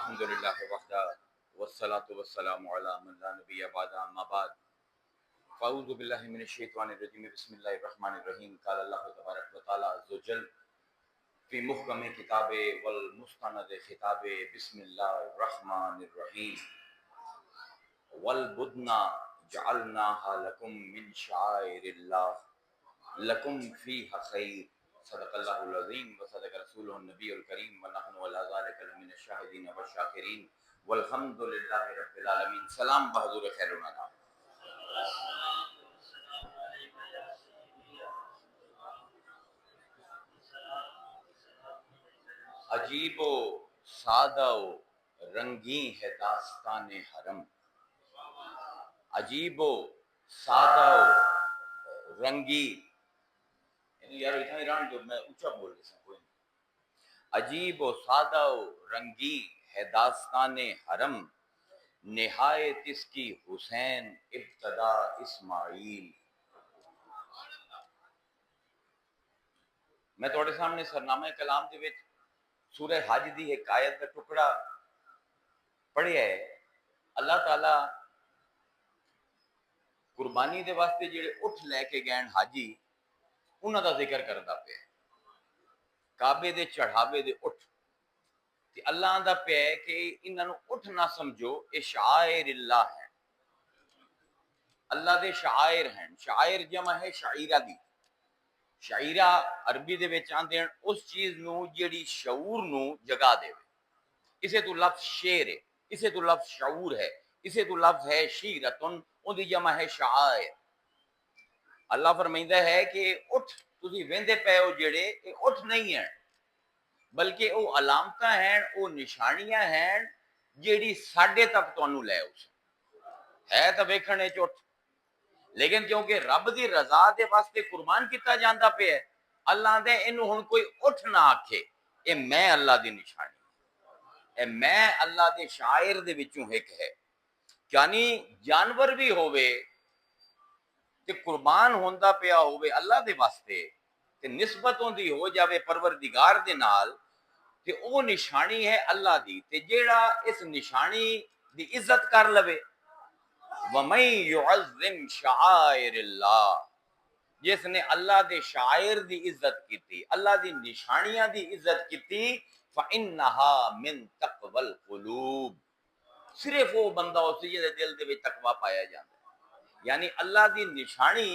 الحمدللہ وحدہ والصلاة والسلام علی من لا نبی بعد اما بعد فاعوذ باللہ من الشیطان الرجیم بسم اللہ الرحمن الرحیم قال اللہ تبارک و تعالی عز وجل فی محکم کتاب والمستند خطاب بسم اللہ الرحمن الرحیم والبدن جعلناها لکم من شعائر اللہ لکم فیہا خیر صدق اللہ العظیم وصدق رسولہ النبی الکریم ونحن علی ذلک لمن الشاہدین والشاکرین والحمد للہ رب العالمین۔ سلام بحضور خیر الانام۔ عجیب و سادہ و رنگین ہے داستان حرم، عجیب و سادہ و رنگین، یار اتنا ایران جو میں اونچا بول رہا ہوں، کوئی نہیں۔ عجیب و سادہ و رنگین ہے داستان حرم، نہایت اس کی حسین ابتدا اسماعیل۔ میں تھوڑے سامنے سرنامہ کلام دے وچ سورہ حج دی ایک آیت دا ٹکڑا پڑھیا ہے۔ اللہ تعالی قربانی دے واسطے جڑے اٹھ لے کے گئے حاجی انہاں دا ذکر کردا پیا ہے، کعبے دے چڑھاوے دے اٹھ تے اللہ آندا پیا ہے کہ انہاں نو اٹھ نہ سمجھو، اے شعائر اللہ ہیں، اللہ دے شعائر ہیں۔ شعائر جمع ہے شعیرہ دی۔ شعیرہ عربی دے وچ آندے ہیں اس چیز نو جیڑی شعور نو جگا دے، اسے تو لفظ شعر ہے، اسے تو لفظ شعور ہے، اسے تو لفظ ہے شیرتن، ان دی جمع ہے شعائر۔ اللہ فرمائندہ ہے کہ اٹھ تسی ویندے پے ہو جڑے اے اٹھ نہیں ہیں، بلکہ او علامتاں ہیں، او نشانیاں ہیں جیڑی ساڈے تک تانوں لے اس ہے تا ویکھنے چ اٹھ، لیکن کیونکہ رب دی رضا دے واسطے قربان کیتا جاندا پیا ہے، اللہ دے اینو ہن کوئی اٹھ نہ آکھے، اے میں اللہ دی نشانی، اے میں اللہ دے شاعر دے وچوں ایک ہے۔ یعنی جانور بھی ہووے تے قربان ہوندا پیا ہووے اللہ دے واسطے تے نسبت ہوندی ہو جاوے پروردگار دے نال، تے او نشانی ہے اللہ دی، تے جیڑا اس نشانی دی عزت کر لوے، وَمَن يُعَظِّمْ شَعَائِرَ اللَّهِ، جس نے اللہ دے شاعر دی عزت کیتی، اللہ دی نشانیاں دی عزت کیتی، فَإِنَّهَا مِن تَقْوَى الْقُلُوبِ، صرف وہ بندہ اس دے دل دے وچ تقوی پایا جاندا ہے۔ یعنی اللہ دی نشانی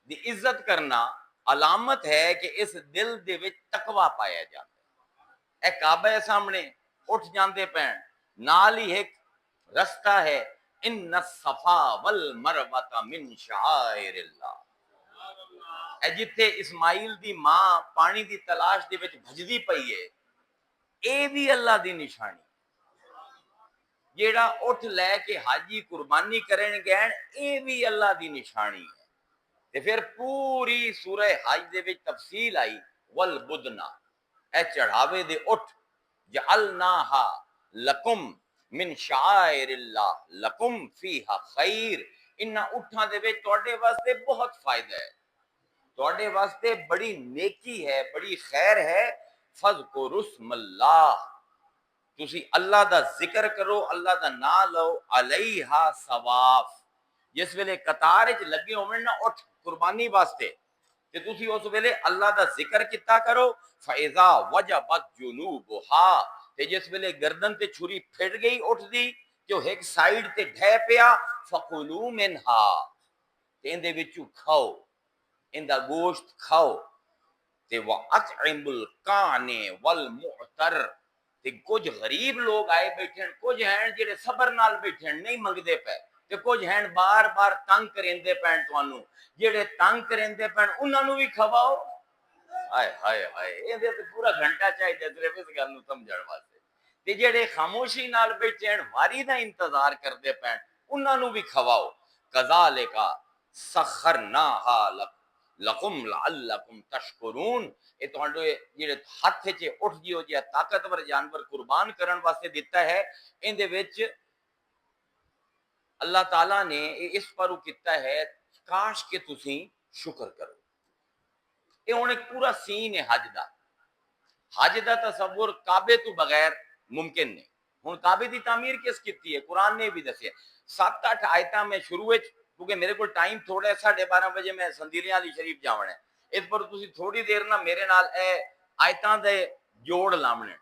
دی عزت کرنا علامت ہے کہ اس دل دے وچ تقوی پایا جاندا ہے۔ اے کعبہ سامنے اٹھ جاندے پین، نال ہی ایک رستہ ہے، ان الصفا والمروہ من شعائر اللہ، اے جتھے اسماعیل دی ماں پانی دی تلاش دے وچ بھجدی پئی ہے، اے بھی اللہ دی نشانی، جیڑا اٹھ لے کے حاجی قربانی کرن گئے اے بھی اللہ دی نشانی ہے۔ تے پھر پوری سورہ حج دے وچ تفصیل آئی، والبدنا، اے چڑھاوے دے اٹھ، جعلناہا لکم من شعائر اللہ لکم فیہا خیر، انہاں اٹھاں دے وچ تواڈے واسطے بہت فائدہ ہے، تواڈے واسطے بڑی نیکی ہے، بڑی خیر ہے، فذکروا اسم اللہ، تسی اللہ دا ذکر کرو، اللہ دا نام لو، علیہا ثواف، جس ویلے قطار وچ لگے ہوون نا اٹھ قربانی واسطے تے تسی اس ویلے اللہ دا ذکر کیتا کرو، فاذا وجبت جنوبها، تے جس ویلے گردن تے چھری پھٹ گئی اٹھ دی جو ایک سائیڈ تے ڈھے پیا، فکلوا منها، تے ان دے وچوں کھاؤ، ان دا گوشت کھاؤ، تے وَأَطْعِمُ الْقَانِعَ وَالْمُعْتَرَّ، تے کچھ غریب لوگ آئے بیٹھے ہیں، کچھ ہیں جڑے صبر نال بیٹھے ہیں نہیں منگدے پے، تے کچھ ہیں بار بار تنگ کریندے پین تانوں، جڑے تنگ کریندے پین انہاں نوں بھی کھواؤ۔ ہائے ہائے ہائے، اے تے پورا گھنٹہ چاہیے صرف اس گل نوں سمجھن واسطے، تے جڑے خاموشی نال بیٹھے ہیں واری دا انتظار کردے پین انہاں نوں بھی کھواؤ۔ کذالک سخرناها لکم لعلکم تشکرون، اے تہاڈے جڑے ہاتھ وچ اٹھ جیو جیا طاقتور جانور قربان کرن واسطے دتا ہے، ان دے وچ اللہ تعالیٰ نے اس پر کیتا ہے کاش کہ تسی شکر کرو۔ یہ ہن ایک پورا سین ہے حج دا، حج دا تصور کعبے تو بغیر ممکن نہیں، ہن کعبے دی تعمیر کس کیتی ہے؟ قرآن نے بھی دسیا 7-8 آیتاں میں شروع وچ، کیونکہ میرے کو ٹائم تھوڑا ہے، 12:30 بجے میں سندیلیاں علی شریف جاونا ہے، اس پر تسی تھوڑی دیر نہ میرے نال اے آیتاں دے جوڑ لاونے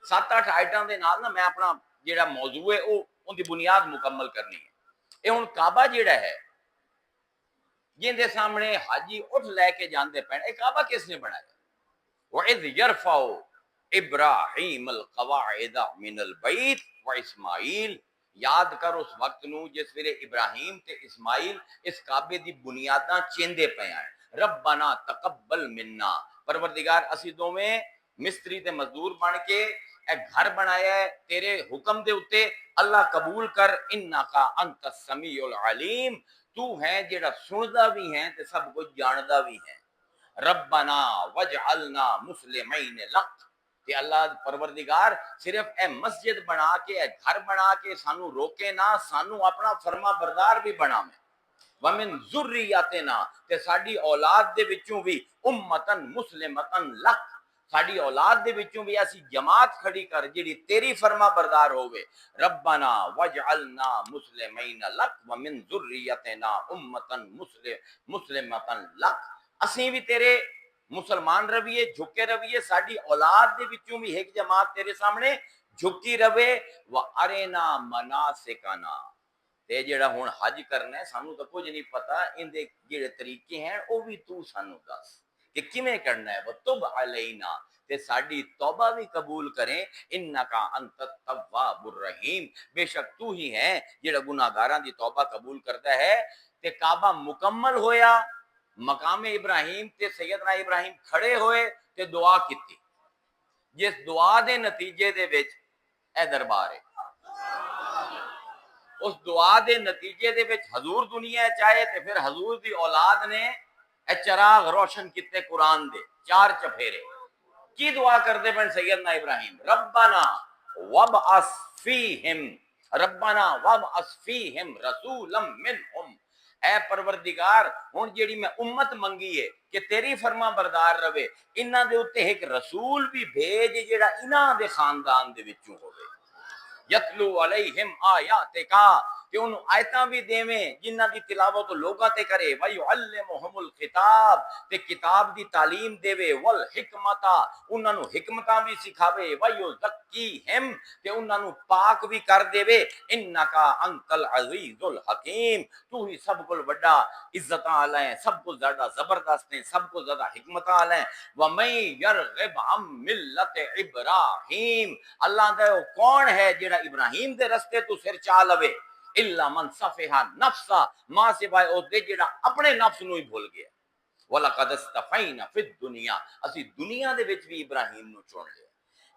7-8 آیتاں دے نال نہ میں اپنا جیڑا موضوع ہے او ان دی بنیاد مکمل کرنی ہے۔ اے ہن کعبہ جیڑا ہے جن دے سامنے حاجی اٹھ لے کے جاندے پین، اے کعبہ کس نے بنایا؟ وَإِذْ يَرْفَعُ ابراہیم القواعد من البیت و اسماعیل، یاد کر اس وقت نو جس ویلے ابراہیم تے اسماعیل اس کعبے دی بنیاداں چیندے پے ہیں۔ ربنا تقبل منا، پروردگار اسی دوویں مستری تے مزدور بن کے اے گھر بنایا ہے تیرے حکم دے اتے، اللہ قبول کر، انکا انت السمیع العلیم، تو ہے جیڑا سندا بھی ہے تے سب کچھ جاندا بھی ہے۔ ربنا وجعلنا مسلمین لک، کہ اللہ پروردگار صرف اے مسجد بنا کے اے گھر بنا کے سانو روکے نہ، سانو اپنا فرما بردار بھی بنا میں، ومن ذریاتنا، تے ساڈی اولاد دے وچوں بھی امتن مسلمتن لک، ساڈی اولاد دے وچوں بھی ایسی جماعت کھڑی کر جڑی تیری فرما بردار ہوئے۔ ربنا وجعلنا مسلمین لک ومن ذریاتنا امتن مسلمتن لک، اسیں بھی تیرے مسلمان رویے، جھکے رویے، ساڈی اولاد دے وچوں بھی ایک جماعت تیرے سامنے جھکی روے۔ وَأَرِنَا مَنَاسِكَنَا، تے جڑا ہن حج کرنا ہے سانو تو کچھ نہیں پتا، ان دے جڑے طریقے ہیں او بھی تو سانو دس کہ کیویں کرنا ہے۔ وَتُبْ عَلَيْنَا، تے ساڈی توبہ بھی قبول کریں، انکا انت التواب الرحیم، بے شک تو ہی ہے جڑا گناہگاراں دی توبہ قبول کرتا ہے۔ تے کعبہ مکمل ہویا، مقام ابراہیم تے سیدنا ابراہیم کھڑے ہوئے تے دعا کیتی، جس دعا دے نتیجے دے وچ اے دربار ہے، اس دعا دے نتیجے دے وچ حضور دنیا چاہے تے پھر حضور دی اولاد نے اے چراغ روشن کیتے قرآن دے 4 چفیرے۔ کی دعا کرتے پن سیدنا ابراہیم؟ ربنا وابعث فیہم، ربنا وابعث فیہم رسولا منہم، اے پروردگار ہن جیڑی میں امت منگی ہے کہ تیری فرما بردار رہے، انہاں دے اوتے ایک رسول بھی بھیج جیڑا انہاں دے خاندان دے وچوں ہوے، یتلو علیہم آیاتکا، کہ انہوں آیتاں بھی دیویں جنہ دی تلاوت لوگاں تے کرے، وَيُعَلِّمُهُمُ الْكِتَابِ، تے کتاب دی تعلیم دیوے، وَالْحِکْمَتَ، انہاں نو حکمتاں بھی سکھاوے، وَيُزَكِّيهِمْ، تے انہاں نو پاک بھی کر دیوے، اِنَّكَ أَنْتَ الْعَزِيزُ الْحَكِيمُ، تو ہی سب کو بڑا عزتاں والا ہے، سب کو زیادہ زبردست ہے، سب کو زیادہ حکمتاں والا ہے۔ وَمَن يَرْغِبْ عَن مِلَّةِ إِبْرَاهِيمَ، اللہ دے کون ہے جڑا ابراہیم دے رستے تو سر چا لوے، الا من صفح نفسا، ماں سوائے او دے جڑا اپنے نفس نو ہی بھول گیا۔ وَلَقَدْ اسْتَفَيْنَا فِي الدُّنْيَا، اسی دنیا دے وچ بھی ابراہیم نو چن لیا۔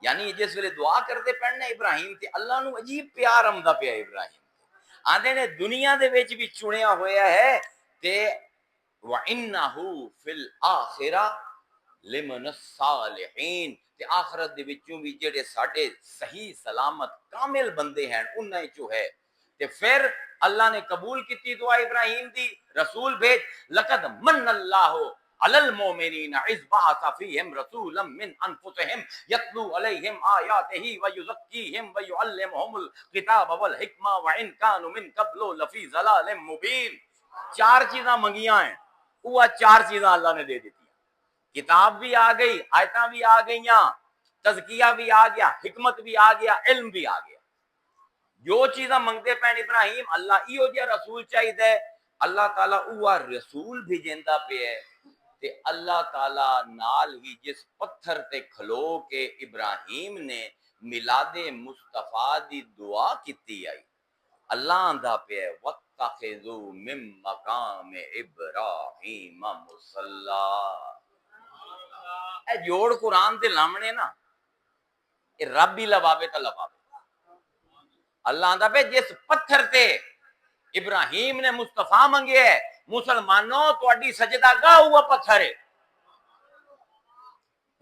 یعنی جس ویلے دعا کرتے پڑھنے ابراہیم تے اللہ نو عجیب پیار آمدا پیا ابراہیم آندے نے دنیا دے وچ بھی چنیا ہویا ہے تے وَإِنَّهُ فِي الْآخِرَةِ لِمِنَ الصَّالِحِينَ، تے آخرت دے وچوں بھی جڑے ساڈے صحیح سلامت کامل بندے ہیں انہاں وچوں ہے۔ تے پھر اللہ نے قبول کیتی دعا ابراہیم دی، رسول بھیج، لقد من اللہ علی المؤمنین اذ بعث فیہم رسولا من انفسہم یتلو علیہم آیاتہ ویزکیہم ویعلمہم الکتاب والحکمہ وان کانوا من قبل لفی ضلال مبین۔ 4 چیزاں منگیاں ہیں، وہ 4 چیزاں اللہ نے دے دیتی، کتاب بھی آ گئی، آیتاں بھی آ گئیاں، تزکیہ بھی آ گیا، حکمت بھی آ گیا، علم بھی آ گیا۔ جو چیزاں منگتے پین ابراہیم، اللہ ایو جا رسول چاہیے، اللہ تعالیٰ اوہ رسول بھی جیندہ پہ ہے، تے اللہ تعالیٰ نال ہی جس پتھر تے کھلو کے ابراہیم نے میلاد مصطفیٰ دی دعا کیتی آئی، اللہ آندھا پہ ہے وَاتَّخِذُوا مِن مَقَامِ إِبْرَاهِيمَ مُصَلَّى۔ اے جوڑ قرآن دے لامنے نا، اے رب ہی لباوے تا لباوے۔ اللہ آندھا پہ جس پتھر تے ابراہیم نے مصطفیٰ منگے ہے، مسلمانوں تواڈی سجدہ گاہ ہوا پتھر ہے،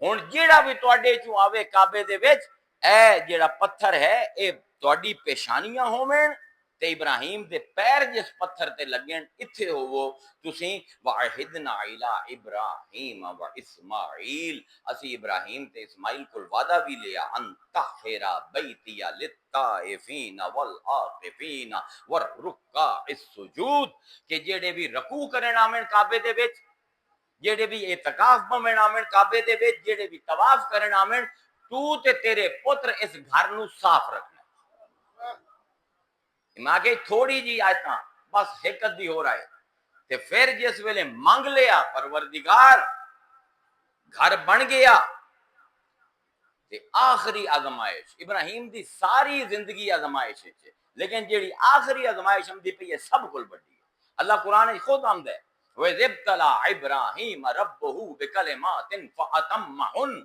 ہن جیڑا بھی تواڈے چوں آوے کعبے دے وچ، اے جیڑا پتھر ہے اے تواڈی پیشانیاں ہوویں تے ابراہیم دے پیر جس پتھر تے لگن اتھے ہوو تسیں واحدنا الی ابراہیم و اسماعیل اسی ابراہیم تے اسماعیل کو وعدہ بھی لیا ان طہرا بیتی للطائفین والعاکفین والرکع السجود کہ جڑے بھی رکوع کرن آمن کعبے دے وچ جڑے بھی اعتکاف پویں آمن کعبے دے وچ جڑے بھی طواف کرن آمن تو تے تیرے پتر اس گھر نو صاف رکھنا ماں کہ تھوڑی جی آیتاں بس حکت دی ہو رہا ہے تے پھر جس ویلے منگ لیا پروردگار گھر بن گیا تے آخری آزمائش ابراہیم دی ساری زندگی آزمائش ہے لیکن جیڑی آخری آزمائش ہم دی پہ یہ سب کل بڑی ہے اللہ قرآن خود آمد ہے وَإِذِ ابْتَلَىٰ إِبْرَاهِيمَ رَبُّهُ بِكَلِمَاتٍ فَأَتَمَّهُنَّ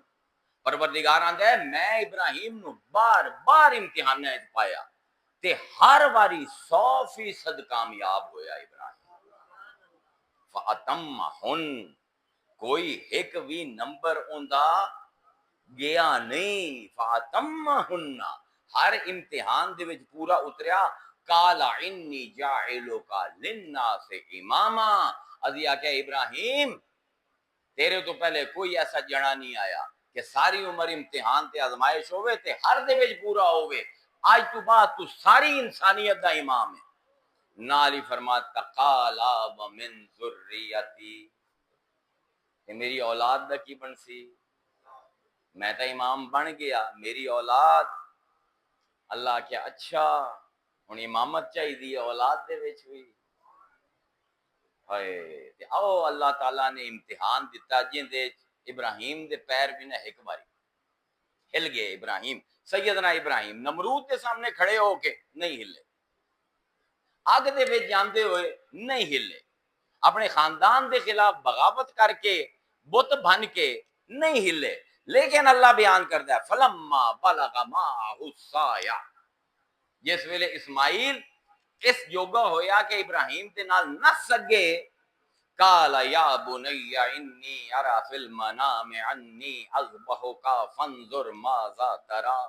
پروردگار آندا ہے میں ابراہیم نو بار بار امتحان پایا تے ہر واری 100% کامیاب ہویا ابراہیم فَأَتَمَّهُنَّ کوئی ایک بھی نمبر اوندا گیا نہیں فَأَتَمَّهُنَّ ہر امتحان دے وچ پورا اتریا قال انی جاعلک للناس اماما ازیا کہ ابراہیم تیرے تو پہلے کوئی ایسا جنا نہیں آیا کہ ساری عمر امتحان تے آزمائش ہوئے تے ہر دے وچ پورا ہوئے آج تو بعد تو ساری انسانیت دا امام ہے نالی فرماتا قال ومن ذریتی کہ میری اولاد دا کی بن سی میں تا امام بن گیا میری اولاد اللہ کیا اچھا ہن امامت چاہیے اولاد دے وچ ہوئی ہائے او اللہ تعالیٰ نے امتحان دیتا جن دے ابراہیم دے پیر بھی نہ ایک باری ہل گئے ابراہیم سیدنا ابراہیم نمرود کے سامنے کھڑے ہو کے نہیں ہلے آگ دے وچ جاندے ہوئے نہیں ہلے اپنے خاندان دے خلاف بغاوت کر کے بت بن کے نہیں ہلے لیکن اللہ بیان کرتا ہے فلما بلغ معه السعی جس ویلے اسماعیل اس جوگا ہویا کہ ابراہیم دے نال نہ سگے قال یا بنی انی ارى فی المنام انی اذبحک فانظر ماذا ترى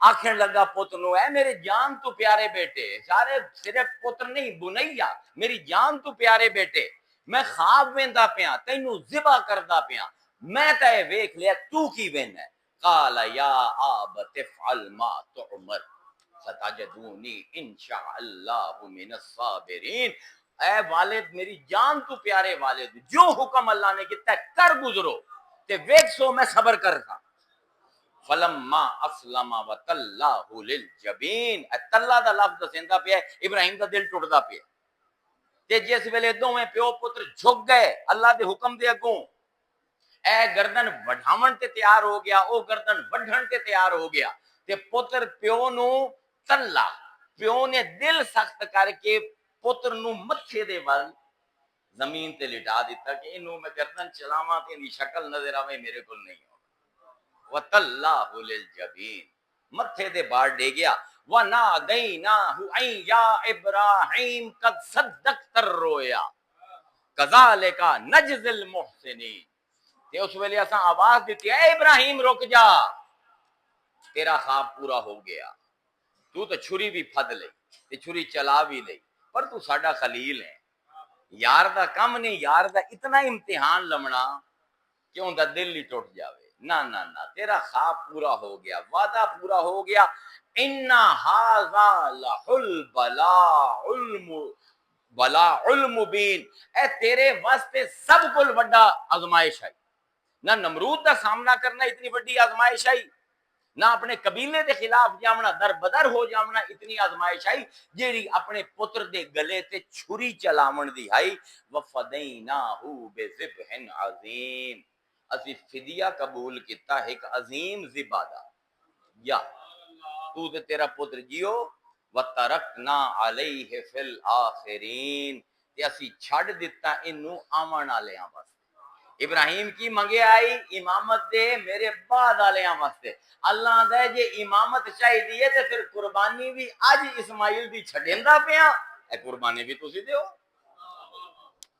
آخر لگا پتر نو اے میرے جان تو پیارے بیٹے سارے صرف پتر نہیں بنیا میری جان تو پیارے بیٹے میں خواب ویندا پیاں تینوں ذبح کردا پیاں میں تے ویکھ لیا تو کی وینا ہے قال یا ابت افعل ما تؤمر ستجدونی انشاء اللہ من الصابرین اے والد میری جان تو پیارے والد جو حکم اللہ نے کیتا ہے کر گزرو تے ویکھ سو میں صبر کرتا فلما اسلم وتلہ للجبین تلہ دا لفظ دسیندا پیا ابراہیم دا دل ٹوٹدا پیا تے جس ویلے دوویں پیو پتر جھک گئے اللہ دے حکم دے اگوں اے گردن وڈھاون تے تیار ہو گیا او گردن وڈھن تے تیار ہو گیا تے پتر پیو نو تلا پیو نے دل سخت کر کے پتر نو متھے دے ول زمین تے لٹا دیتا کہ انہوں میں گردن چلاواں تے دی شکل نظر آوے میرے کول نہیں وَتَلَّهُ لِلْجَبِينَ متھے دے بار ڈے گیا وَنَادَيْنَاهُ أَن يَا إِبْرَاهِيمُ قَدْ صَدَّقْتَ الرُّؤْيَا كَذَلِكَ نَجْزِي الْمُحْسِنِينَ تے اس ویلے اساں آواز دیتی اے ابراہیم رک جا تیرا خواب پورا ہو گیا تو چھری بھی پھد لئی تے چھری چلا بھی لئی پر تو ساڈا خلیل ہے یار دا کم نہیں یار دا اتنا امتحان لمنا کہ ان دا دل ہی ٹوٹ جاوے نہ تیرا خواب پورا ہو گیا وعدہ پورا ہو گیا ان ھذا لحل بلاء المبین اے تیرے واسطے سب کل بڑا آزمائش آئی نہ نمرود دا سامنا کرنا اتنی بڑی آزمائش آئی نہ اپنے قبیلے دے خلاف جامنا در بدر ہو جامنا اتنی آزمائش آئی جیڑی اپنے پتر دے گلے تے چھری چلاون دی آئی وفدیناہ بذبح عظیم اسی فدیہ قبول کیتا ایک عظیم ذبح دا یا تو تے تیرا پتر جیو وترکنا علیہ فی الآخرین تے اسی چھڑ دیتا انو آمن والیاں واسطے ابراہیم کی منگے آئی امامت دے میرے بعد والیاں واسطے اللہ دے جے امامت چاہیے تے پھر قربانی بھی اج اسماعیل دی چھڈیندا پیاں اے قربانی بھی تسی دیو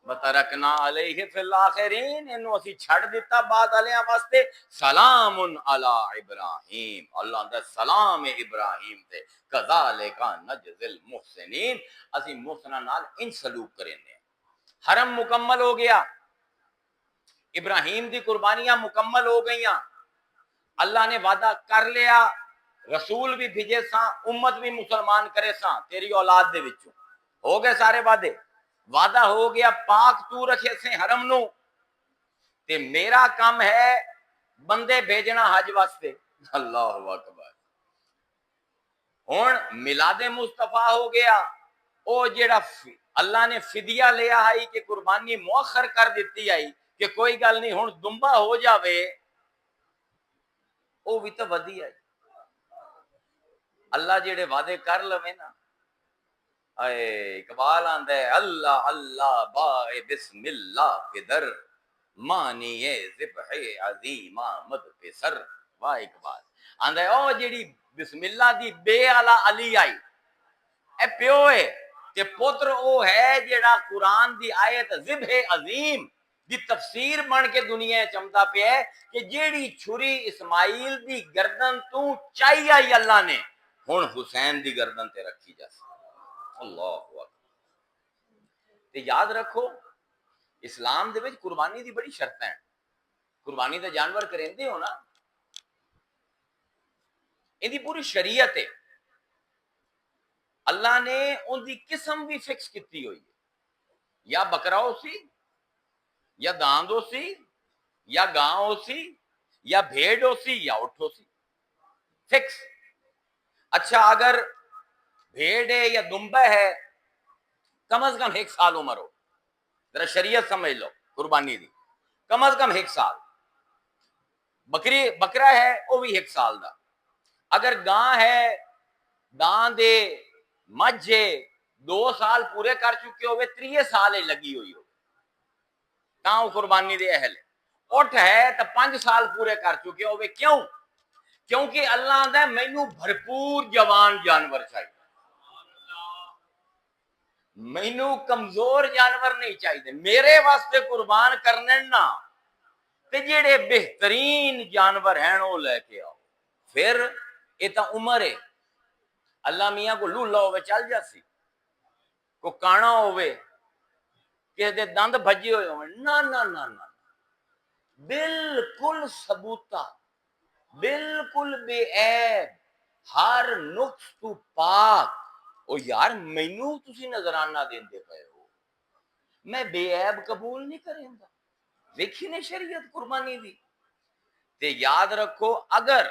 وَتَرَكْنَا عَلَيْهِ فِي الْآخِرِينَ، انہوں اسی چھڑ دیتا بعد علیہ واسطے سلام علی ابراہیم، اللہ دا سلام ابراہیم تے کذالک نجزی المحسنین، اسی محسناں نال ان سلوک کریں دے۔ حرم مکمل ہو گیا، ابراہیم دی قربانیاں مکمل ہو گئیاں، اللہ نے وعدہ کر لیا، رسول بھی بھیجے ساں، امت بھی مسلمان کرے ساں تیری اولاد دے وچوں، ہو گئے سارے وعدے، وعدہ ہو گیا، پاک تو رکھے سے حرم نو، تے میرا کام ہے بندے بھیجنا حج واسطے، اللہ اکبر۔ ہن میلاد مصطفیٰ ہو گیا، او جیڑا اللہ نے فدیہ لیا ہے کہ قربانی مؤخر کر دیتی آئی کہ کوئی گل نہیں ہن دمبا ہو جاوے، او بھی تو ودی ہے۔ اللہ جیڑے وعدے کر لوے نا، اے اقبال آندا ہے اللہ اللہ بائے بسم اللہ کے در، مانی ذبح عظیم آمد پہ سر، واہ اقبال آندا ہے او جیڑی بسم اللہ دی بے والا علی آئی، اے پیو ہے کہ پتر او ہے جیڑا قرآن دی آیت ذبح عظیم دی تفسیر بن کے دنیا چمتا پیا ہے کہ جیڑی چھری اسماعیل دی گردن تو چاہی آئی اللہ نے ہن حسین دی گردن تے رکھی جا سی، اللہ اکبر۔ تے یاد رکھو اسلام دے وچ قربانی دی بڑی شرطاں ہیں، قربانی تے جانور کریندے ہو نا، ان دی پوری شریعت ہے، اللہ نے ان دی قسم بھی فکس کیتی ہوئی ہے، یا بکرا ہو سی، یا داند ہو سی، یا گاں ہو سی، یا بھیڑ ہو سی، یا اٹھ ہو سی، فکس۔ اچھا اگر بھیڑ ہے یا دمبا ہے کم از کم 1 سال عمر ہو، ذرا شریعت سمجھ لو قربانی دی، کم از کم 1 سال، بکرا ہے وہ بھی 1 سال دا، اگر گاں ہے دان دے مجھے 2 سال پورے کر چکے ہوئے 3 سال لگی ہوئی ہو تاں وہ قربانی دے اہل ہے، اٹھ ہے تو 5 سال پورے کر چکے ہوئے، کیوں؟ کیونکہ اللہ آندا ہے مینوں بھرپور جوان جانور چاہیے، مینوں کمزور جانور نہیں چاہیے، میرے واسطے قربان کرنے نا تے جڑے بہترین جانور ہیں وہ لے کے آؤ، پھر یہ تو عمر ہے، اللہ میاں کو لولا ہوئے چل جاسی، کو کانا ہوئے کسی دے دند بھجے ہوئے ہوئے، نا نا نا نا، بالکل ثبوتا، بالکل بے عیب، ہر نقص تو پاک۔ او یار مینوں تسی نظرانہ دیندے پئے ہو، میں بے عیب قبول نہیں کریں گا، دیکھی نے شریعت قربانی دی۔ تے یاد رکھو اگر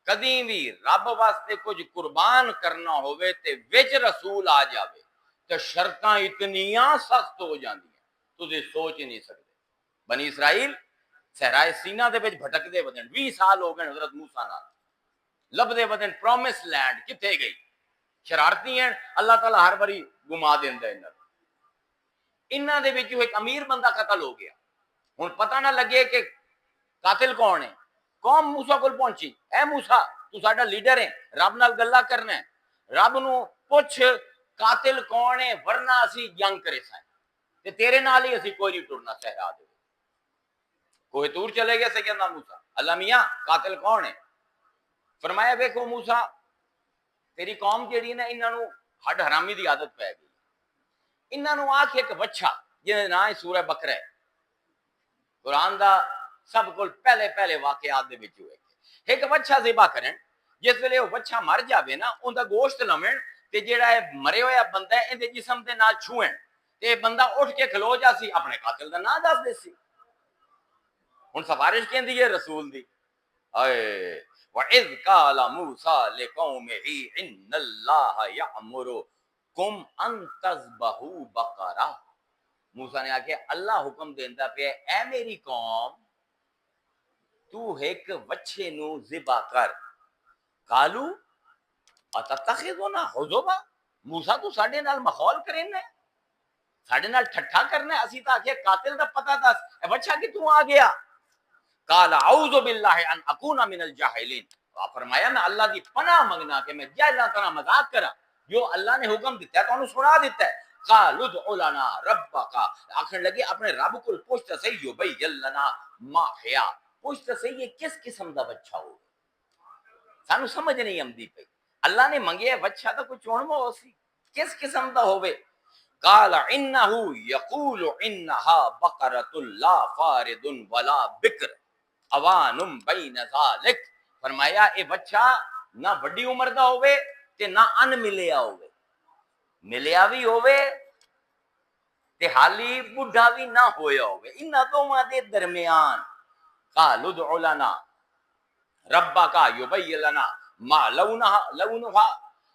کدی بھی رب واسطے کچھ قربان کرنا ہوئے تے وچ رسول آ جاوے تے شرطاں اتنیاں سخت ہو جاندیاں تسی سوچ ہی نہیں سکتے۔ بنی اسرائیل صحرائے سینا دے وچ بھٹکدے ودن 20 سال ہو گئے حضرت موسیٰ نال، لبدے ودن پرومس لینڈ کتھے گئی، شرارتی ہیں اللہ تعالیٰ ہر باری گما دیندا ہے انہاں دے وچوں ایک امیر بندہ قتل ہو گیا، ہن پتہ نہ لگے کہ قاتل کون ہے، قوم موسیٰ کول پہنچی، اے موسیٰ تو ساڈا لیڈر ہے، رب نال گلا کرنا ہے، رب نو پوچھ قاتل کون ہے ورنہ اسی جنگ کرے سائیں تے تیرے نال ہی اسی کوئی نہیں ٹرنا صحرا دے۔ کوہ طور چلے گیا سیدنا موسیٰ، اللہ میاں قاتل کون ہے؟ فرمایا ویکھو موسیٰ تیری قوم جیڑی نا انہاں نو ہڈ حرامی دی عادت پی گئی، انہاں نو آکھ ایک وچھا جہاں نام ہے سورہ بقرہ ہے، قرآن دا سب کو پہلے واقعات دے وچ ہوئے ایک وچھا ذبح کرن، جس ویلے وہ وچھا مر جاوے نا ان دا گوشت لوین تے جیڑا ہے مرے ہویا بندہ ہے اندے جسم دے نال چھوئن تے بندہ اٹھ کے کھلو جا سی اپنے قاتل دا نام دس دے سی۔ ہن سفارش کیندی ہے رسول دی، اے وَإِذْ قَالَ مُوسَىٰ لِقَوْمِهِ إِنَّ اللَّهَ يَأْمُرُكُمْ أَن تَذْبَحُوا بَقَرَةً، موسیٰ نے آکھیا اللہ حکم دیندا پیا اے میری قوم تو ایک وچھے نو ذبح کر، قالو اتتخذنا حضبا، موسیٰ تو ساڈے نال مخول کرنا ہے، ساڈے نال ٹھٹھا کرنا ہے، اسی تا آکھیا قاتل دا پتہ دس، اے وچھا کتوں آ گیا؟ قال اعوذ باللہ ان اکون من الجاہلین، فرمایا میں اللہ دی پناہ منگنا کہ میں جاہلاں طرح مذاق کراں، جو اللہ نے حکم دیتا ہے تو انہوں سنا دیتا ہے، قالوا ادع لنا ربک، آخر لگے اپنے رب کو پوچھ تے صحیح یبین لنا ما حیا، پوچھ تے صحیح یہ کس قسم دا بچہ ہو، سانو سمجھ نہیں آندی پئی، اللہ نے منگیا بچہ تو کوئی چونما ہو سی، کس قسم دا ہوے؟ قال انه يقول انها بقرۃ لا فارض ولا بکر اوان بین ذلک، فرمایا اے بچہ نہ بڑی عمر دا ہوے تے نہ ان ملیا ہوے، ملیا بھی ہوے تے حالی بڈھا بھی نہ ہویا ہوے، انہاں دوواں دے درمیان۔ قالوا ادع لنا ربک یبین لنا ما لونها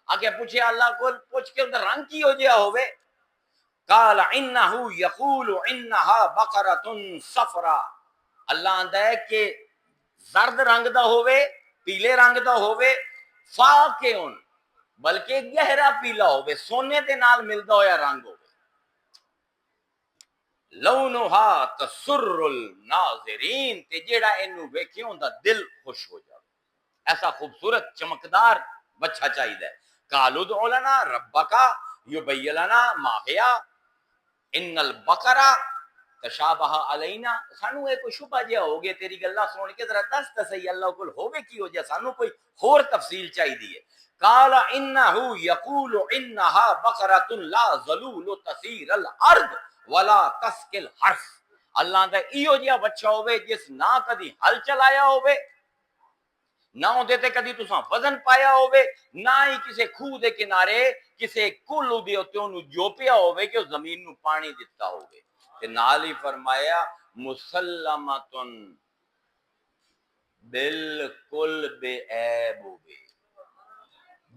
آگے پوچھے اللہ کو، پوچھ کے اندر رنگ کی ہو جیا ہوے؟ قال انه يقول انها بقرۃ صفراء، اللہ آندا ہے کہ زرد رنگ دا ہوے، پیلے رنگ دا ہوے، فاقعن بلکہ گہرا پیلا ہوے، سونے دے نال ملدا ہویا رنگ ہوے، لونھا تسر الناظرین تے جیڑا اینو ویکھے اوندا دل خوش ہو جائے، ایسا خوبصورت چمکدار بچہ چاہیے۔ قالوا ادع لنا ربک یبین لنا ما ہی ان البقرہ تشابہ علینا، سانو یہ کوئی شبہ جہا ہو گیا تیری گلاں سن کے، ذرا دس تے صحیح اللہ کول ہوے کی ہو جائے، سانو کوئی ہور تفصیل چاہیے۔ قال انه يقول انها بقرۃ لا ذلول تثير الارض ولا تسقي الحرث، اللہ دا ایو جہا بچہ ہوے جس نہ کدی ہل چلایا ہوے، نہ اودے تے کدی تساں وزن پایا ہوے، نہ ہی کسے کھوہ دے کنارے کسے کلو دے اوتے اونوں جوپیا ہوے کہ زمین نو پانی دتا ہوے، تے نال ہی فرمایا مسلمتن بالکل بے عیب ہوے،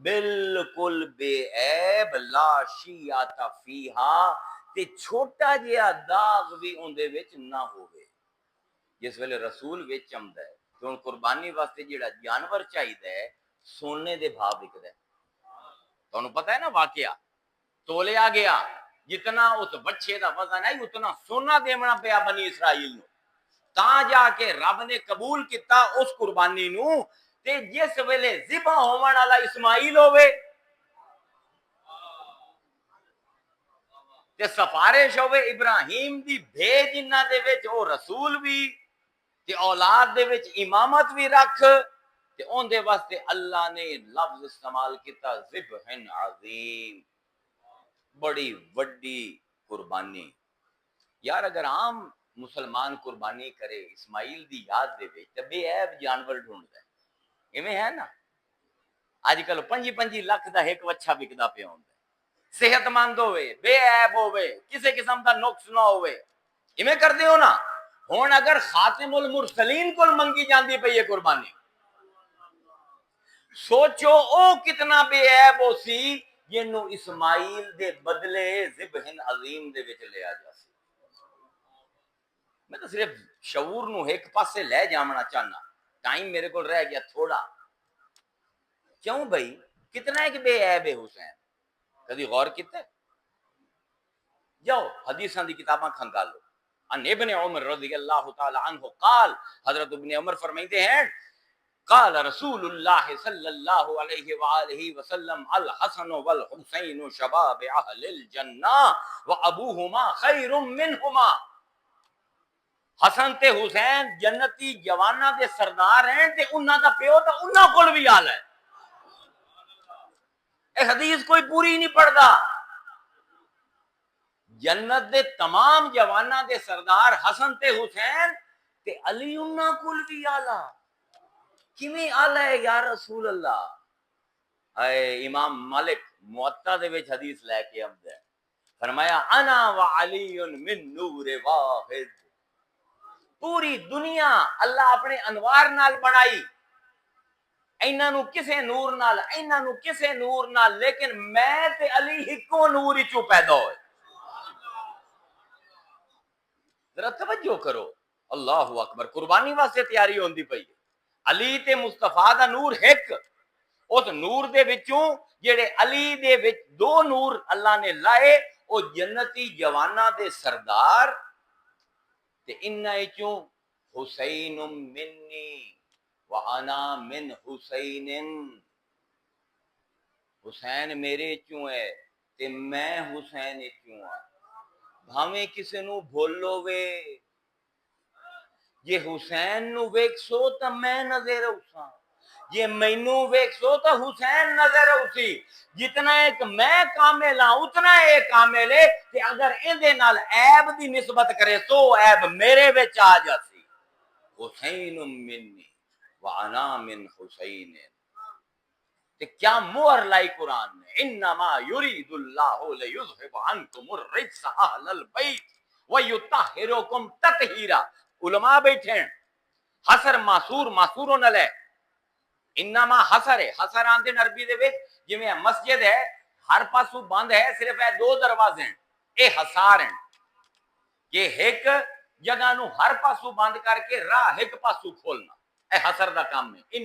بالکل بے عیب، لا شیعۃ فیہا، تے چھوٹا جہا داغ بھی اندے وچ نہ ہوے۔ جس ویلے رسول وچ آندا ہے تو ہن قربانی واسطے جیڑا جانور چاہیدا ہے سونے دے بھاؤ وکدا ہے، تانوں پتہ ہے نا واقعہ، تولیا گیا جتنا اس بچے دا وزن ہے اتنا سونا دیونا پیا بنی اسرائیل نو، تاں جا کے رب نے قبول کیتا اس قربانی نو، تے جس ویلے ذبح ہون والا اسماعیل ہوے تے سفارش ہوے ابراہیم دی بھیج انہاں دے وچ، او رسول بھی تے اولاد دے وچ امامت بھی رکھ، تے اون دے واسطے اللہ نے لفظ استعمال کیتا ذبح عظیم، بڑی وڈی قربانی۔ یار اگر عام مسلمان قربانی کرے اسماعیل دی یاد دے وچ تے بے عیب جانور ڈھونڈدا ہے، ایویں ہے نا؟ اج کل 25 لاکھ دا ایک وچھا وکدا پیا ہوندا ہے، صحت مند ہوئے، بے عیب ہوئے، کسی قسم دا نقص نہ ہوئے، ایویں کردے ہو نا؟ ہن اگر خاتم المرسلین کول منگی جاندی پئی ہے قربانی، سوچو او کتنا بے عیب ہو سی جنوں اسماعیل دے بدلے ذبح عظیم دے وچ لیا جا سی۔ میں تو صرف شعور نو ایک پاسے لے جاونا چاہنا، ٹائم میرے کو رہ گیا تھوڑا، کیوں بھائی کتنا ایک بے عیب ہے حسین، کدی غور کیتا ہے؟ جاؤ حدیثاں دی کتاباں کھنگالو، ان ابن عمر رضی اللہ تعالی عنہ قال، حضرت ابن عمر فرمائتے ہیں قال رسول اللہ صلی اللہ علیہ وآلہ وسلم الحسن والحسین شباب اہل الجنہ وابوہما خیر منہما، حسن تے حسین جنتی جواناں دے سردار ہیں تے انہاں دا پیو تے انہاں کول بھی آل ہے۔ اے حدیث کوئی پوری نہیں پڑھدا، جنت دے تمام جواناں دے سردار حسن تے حسین تے علی انہاں کول بھی آلہ، کیویں آلہ ہے یا رسول اللہ؟ اے امام مالک موطا دے وچ حدیث لے کے آندا ہے، فرمایا انا وعلی من نور واحد، پوری دنیا اللہ اپنے انوار نال بنائی، ایناں نو کسے نور نال، ایناں نو کسے نور نال، لیکن میں تے علی ہکو نور وچوں پیدا ہوئے۔ ذرا توجہ کرو، اللہ اکبر، قربانی واسطے تیاری ہوندی پئی، علی تے مصطفیٰ دا نور ایک، اس نور دے وچوں جڑے علی دے وچ دو نور اللہ نے لائے، او جنتی جواناں دے سردار، تے انہاں وچوں حسین منی وانا من حسین، حسین میرے چوں ہے تے میں حسین کیوں آ بھاویں کسے نو بھولو وے یہ حسین نو ویکسو تا میں نظر اساں یہ مینو ویکسو تا حسین نظر اسی جتنا ایک میں کامل ہاں اتنا ایک کامل ہے کہ اگر اندے نال عیب دی نسبت کرے تو عیب میرے وچ آ جاسی حسین منی وانا من حسین کہ کیا مہر لائی قرآن نے انما یرید اللہ لیذھب عنکم الرجس اہل البیت ویطہرکم تطہیرا علماء بیٹھے ہیں حسر معصور نہ لے انما حسر ہے حسر آندے عربی دے وچ جویں مسجد ہے ہر پاسو بند ہے صرف ہے دو دروازے ہیں اے حسار ہیں کہ ایک جگہ نو ہر پاسو بند کر کے راہ ایک پاسو کھولنا اے حسر دا کام ہے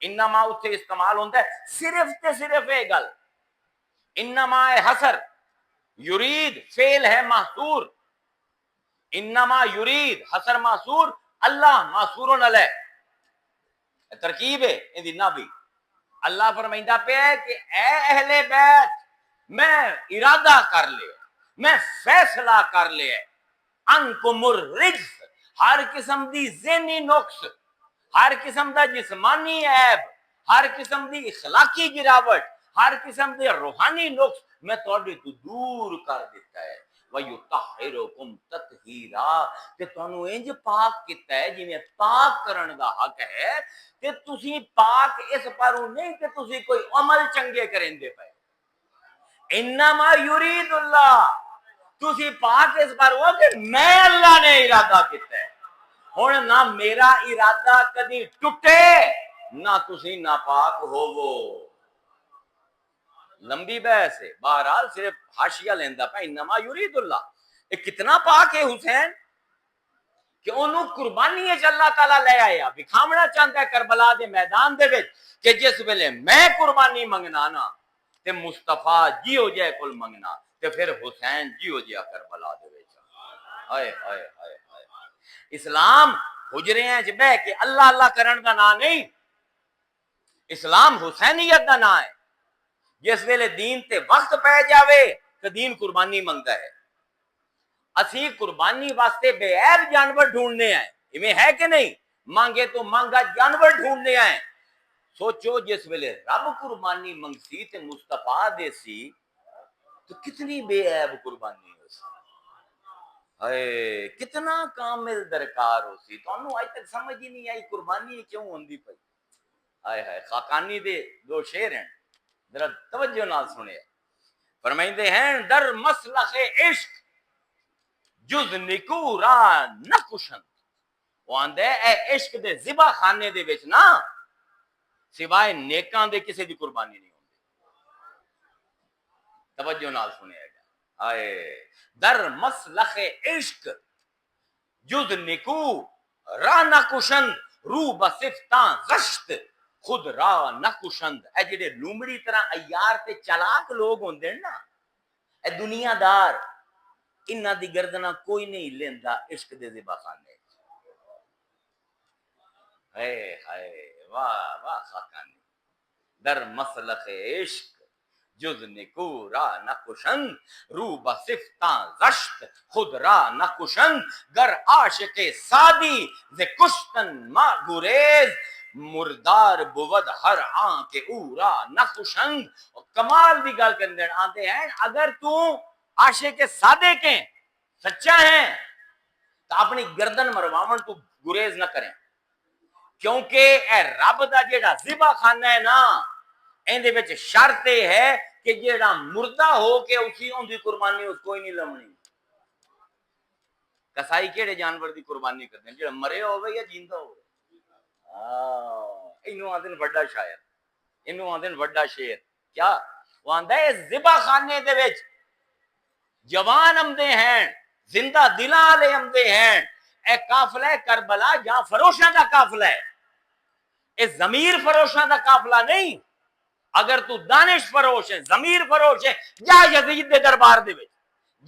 انما اتھے استعمال ہوتا ہے صرف تے صرف اے گل انما اے حسر یرید فعل ہے محصور انما یرید حسر محصور اللہ محصور علیہ ترکیب ہے اندی نہ بھی اللہ فرمائندہ پہ ہے کہ اے اہل بیت میں ارادہ کر لے میں فیصلہ کر لے انکم الرجس ہر قسم دی ذہنی نقص ہر قسم دا جسمانی عیب ہر قسم دی اخلاقی گراوٹ ہر قسم دے روحانی نقص میں تواڈے تو دور کر دیتا ہے وَيُطَهِّرُكُمْ تَطْهِيرًا کہ تانوں انج پاک کیتا ہے جویں پاک کرن دا حق ہے کہ تسی پاک اس پروں نہیں کہ تسی کوئی عمل چنگے کریندے پے انما یرید اللہ تسی پاک اس پر ہو کہ میں اللہ نے ارادہ کیتا ہے ہن نہ میرا ارادہ کدی ٹوٹے نہ تسی ناپاک ہووو لمبی بحث ہے بہرحال صرف حاشیہ لیندا پا انما یرید اللہ یہ کتنا پاک ہے حسین کہ انہوں قربانی اللہ تعالیٰ لے آیا بکھامنا چاہتا ہے کربلا دے میدان دے وچ کہ جس ویلے میں قربانی منگنا نا تے مصطفیٰ جی ہو جائے کل منگنا تے پھر حسین جی ہو جائے کربلا دے وچ ہائے ہائے ہائے ہائے اسلام حجرے ہیں جبہ کہ اللہ اللہ کرن دا نا نہیں اسلام حسینیت دا نا ہے جس ویلے دین تے وقت پہ جاوے تو دین قربانی منگتا ہے اسی قربانی واسطے بے عیب جانور ڈھونڈنے آئے میں ہے کہ نہیں مانگے تو مانگا جانور ڈھونڈنے آئے سوچو جس ویلے رب قربانی منگسی تے مصطفیٰ دے سی تو کتنی بے عیب قربانی ہو سی اے کتنا کامل درکار ہو سی تو انہوں آج تک سمجھ ہی نہیں آئی قربانی کیوں ہوندی پئی آئے ہائے خاقانی دے دو شعر ہیں ذرا توجہ نال سنے فرمائندے ہیں در مسلخ عشق جز نکو را نہ کشن وہ آندے اے عشق دے ذبح خانے دے وچ نا سوائے نیکاں دے کسے دی قربانی نہیں ہوندی توجہ نال سنے گا آئے در مسلخ عشق جز نکو را نہ کشن رو بصفتاں غشت خود را نہ کشند اے جڑے لومڑی طرح ایار تے چلاک لوگ ہوندے نا اے دنیا دار انہاں دی گردناں کوئی نہیں لیندا عشق دے ذبح خانے اے ہائے واہ واہ خاقانی در مسلخ عشق جز نکو را نہ کشند رو بصفتاں غشت خود را نہ کشند گر عاشق سادی ز کشتن ما گریز مردار بود ہر آن کے اورا نہ کشند کمال دی گل کردے آندے ہیں اگر تو عاشق صادق ہیں سچا ہیں تو اپنی گردن مرواون تو گریز نہ کریں کیونکہ اے رب دا جیڑا ذبح خانہ ہے نا ایندے وچ شرط ہے کہ جیڑا مردہ ہو کے اسی اون دی قربانی اس کوئی نہیں لمنی کسائی کیڑے جانور دی قربانی کرتے ہیں جیڑا مرے ہوے یا جیندا ہوے اینوں آندے وڈا شاعر اینوں آندے وڈا شعر کیا وہ آندا ہے ذبح خانے دے وچ جوان آمدے ہیں زندہ دلاں والے آمدے ہیں اے قافلہ کربلا جہاں فروشاں دا قافلہ ہے اے ضمیر فروشاں دا قافلہ نہیں اگر تو دانش فروش ہے ضمیر فروش ہے جا یزید دے دربار دے وچ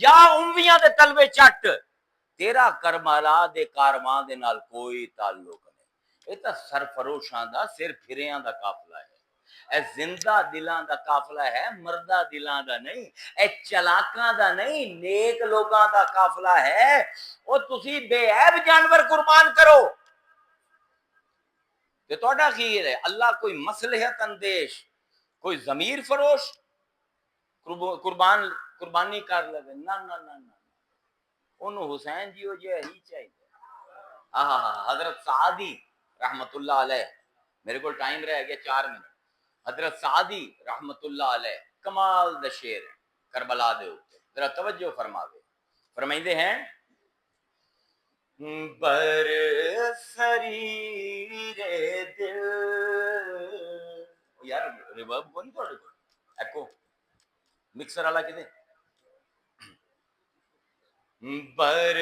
جا امویاں دے تلوے چٹ تیرا کربلا دے کارواں دے نال کوئی تعلق نہیں یہ تا سرفروشاں دا سر پھریاں دا قافلہ ہے اے زندہ دلاں دا قافلہ ہے، مردہ دلاں دا نہیں، اے چلاکاں دا نہیں، نیک لوگاں دا قافلہ ہے۔ او تسی بے عیب جانور قربان کرو تے تہاڈا خیر ہے۔ اللہ کوئی مصلحت اندیش، کوئی ضمیر فروش قربانی کر لے، نہ نہ نہ نہ، انہوں حسین جی ہو جائے ہی چاہیے۔ حضرت سعدی رحمت اللہ علیہ، میرے کو ٹائم رہ گیا 4 منٹ۔ حضرت سعدی رحمت اللہ علیہ کمال دا شعر ہے کربلا دے اوپر، ذرا توجہ فرما دے، فرمائندے ہیں بر سریر دل، یار ریورب کو نہیں تھوڑے کو ایکو مکسر والا کدے، بر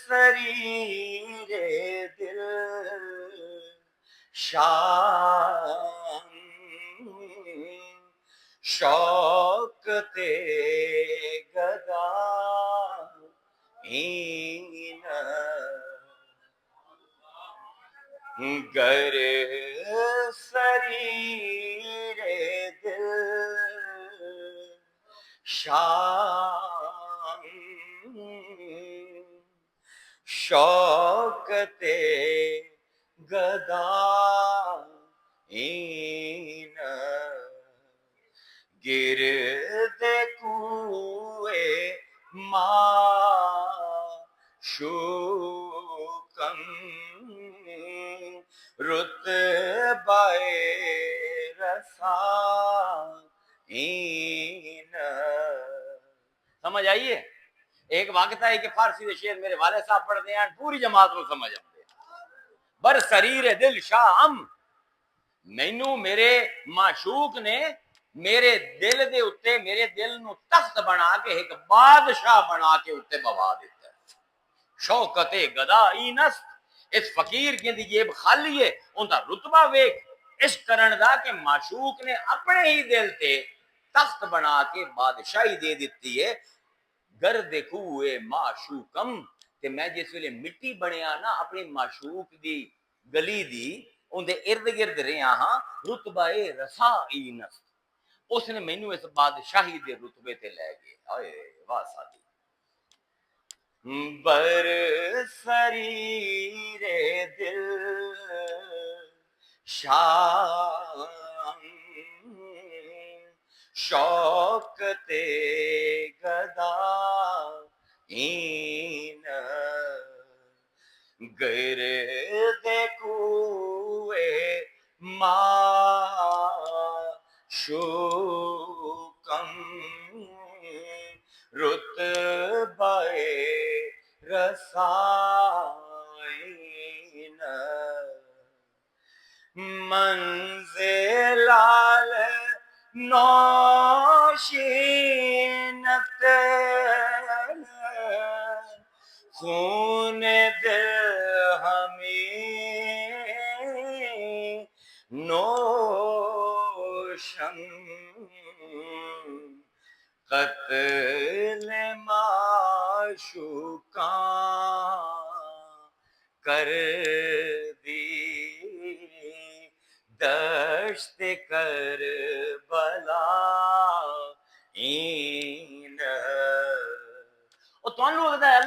سریر دل شان شوکت گدا این گر سریر دل شان شوکت گدا این گرد کوئے معشوقم رتبہ رسائین۔ سمجھ آئیے؟ ایک وقت ہے کہ فارسی دے شعر میرے والد صاحب پڑھتے ہیں، پوری جماعت کو سمجھ آتے ہیں۔ بر سریر دل شام، مینوں میرے معشوق نے میرے دل دے اتے، میرے دل نو تخت بنا کے ایک بادشاہ بنا کے اتے بوا دیتا ہے۔ شوکت گدائی نست، اس فقیر کی جیب خالی ہے، ان دا رتبہ ویک اس کرن دا کہ معشوق نے اپنے ہی دل تے تخت بنا کے بادشاہی دے دیتی ہے۔ گرد کوئے معشوقم، تے میں جس ویلے مٹی بنیا نا اپنی معشوق دی گلی دی ان دے ارد گرد رہا ہاں، رتبہ رسائی نست، اس نے مینوں اس بادشاہی دے رتبے تے لے گئے۔ آئے واہ ساتھی، بر سریر دل شان شوکت گدا این گرد کوئے معشوقم رتبہ رسائین منزلال نوشینت خون دل ہمیں نوشم قتل معشوقاں کر دی دشت کربلا این۔ اور تو اللہ